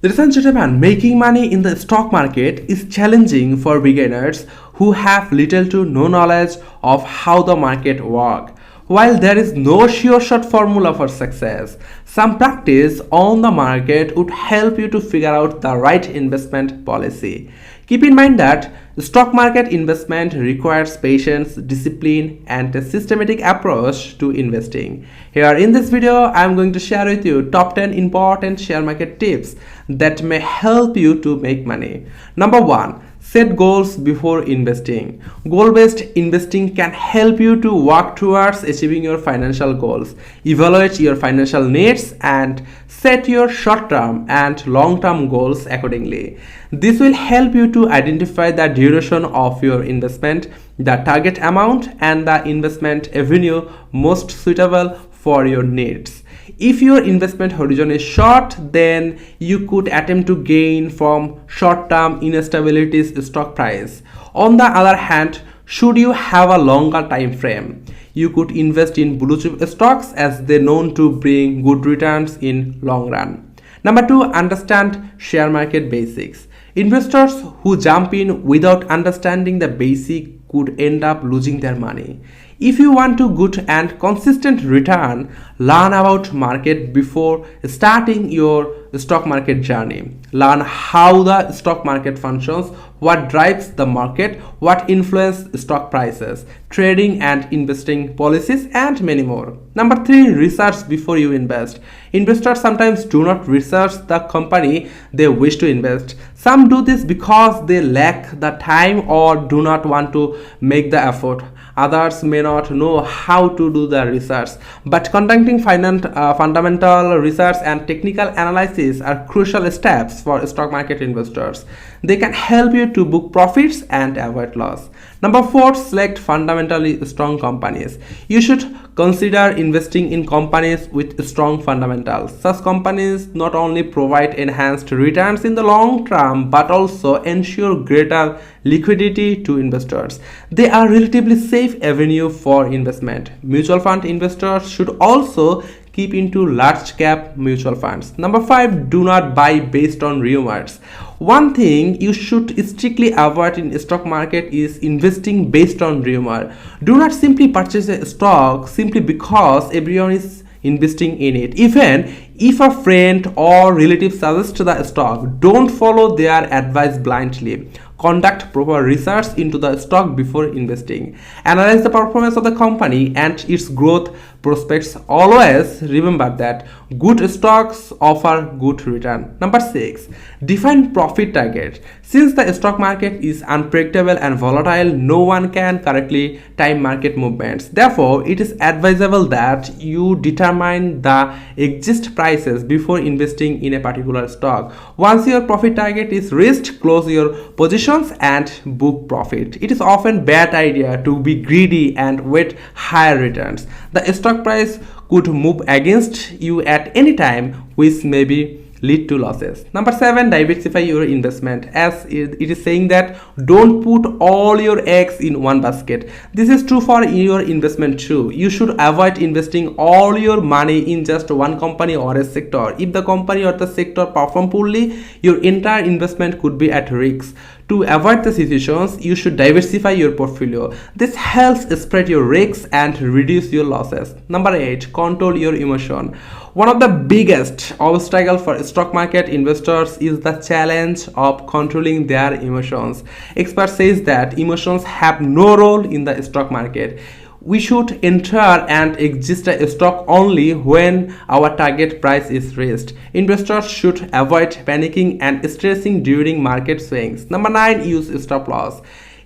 Ladies and gentlemen, making money in the stock market is challenging for beginners who have little to no knowledge of how the market works. While there is no sure shot formula for success, some practice on the market would help you to figure out the right investment policy. Keep in mind that stock market investment requires patience, discipline, and a systematic approach to investing. Here in this video, I am going to share with you top 10 important share market tips that may help you to make money. Number 1. Set goals before investing. Goal-based investing can help you to work towards achieving your financial goals. Evaluate your financial needs and set your short-term and long-term goals accordingly. This will help you to identify the duration of your investment, the target amount, and the investment avenue most suitable for your needs. If your investment horizon is short, then you could attempt to gain from short-term instability's stock price. On the other hand, should you have a longer time frame, you could invest in blue chip stocks as they're known to bring good returns in long run. Number 2, understand share market basics. Investors who jump in without understanding the basic could end up losing their money. If you want to good and consistent return, learn about market before starting your stock market journey. Learn how the stock market functions, what drives the market, what influences stock prices, trading and investing policies, and many more. Number 3, research before you invest. Investors sometimes do not research the company they wish to invest. Some do this because they lack the time or do not want to make the effort. Others may not know how to do the research, but conducting fundamental research and technical analysis are crucial steps for stock market investors. They can help you to book profits and avoid loss. Number 4, select fundamentally strong companies. You should consider investing in companies with strong fundamentals. Such companies not only provide enhanced returns in the long term but also ensure greater liquidity to investors. They are relatively safe avenue for investment. Mutual fund investors should also keep into large cap mutual funds. Number 5, do not buy based on rumors. One thing you should strictly avoid in stock market is investing based on rumor. Do not simply purchase a stock simply because everyone is investing in it. Even if a friend or relative suggests the stock, don't follow their advice blindly. Conduct proper research into the stock before investing. Analyze the performance of the company and its growth prospects. Always remember that good stocks offer good return. Number 6, define profit target. Since the stock market is unpredictable and volatile, no one can correctly time market movements. Therefore, it is advisable that you determine the exit prices before investing in a particular stock. Once your profit target is reached, close your positions and book profit. It is often bad idea to be greedy and wait higher returns. The stock price could move against you at any time, which may be lead to losses. Number 7, diversify your investment. As it is saying that don't put all your eggs in one basket. This is true for your investment too. You should avoid investing all your money in just one company or a sector. If the company or the sector perform poorly, your entire investment could be at risk. To avoid the situations, you should diversify your portfolio. This helps spread your risks and reduce your losses. Number 8, control your emotion. One of the biggest obstacles for stock market investors is the challenge of controlling their emotions. Experts say that emotions have no role in the stock market. We should enter and exit a stock only when our target price is reached. Investors should avoid panicking and stressing during market swings. Number 9, use stop loss.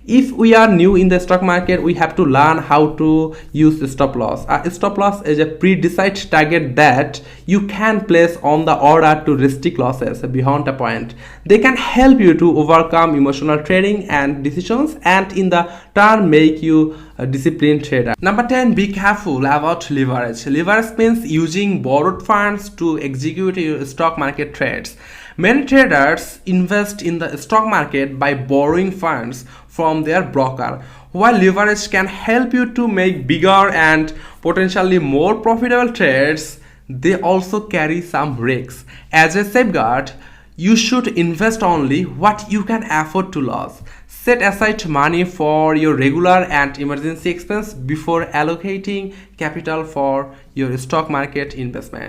If we are new in the stock market, we have to learn how to use stop loss. A stop loss is a pre-decided target that you can place on the order to restrict losses beyond a point. They can help you to overcome emotional trading and decisions and in the turn make you a disciplined trader. Number 10, be careful about leverage. Leverage means using borrowed funds to execute your stock market trades. Many traders invest in the stock market by borrowing funds from their broker. While leverage can help you to make bigger and potentially more profitable trades, they also carry some risks. As a safeguard, You should invest only what you can afford to lose. Set aside money for your regular and emergency expense before allocating capital for your stock market investment.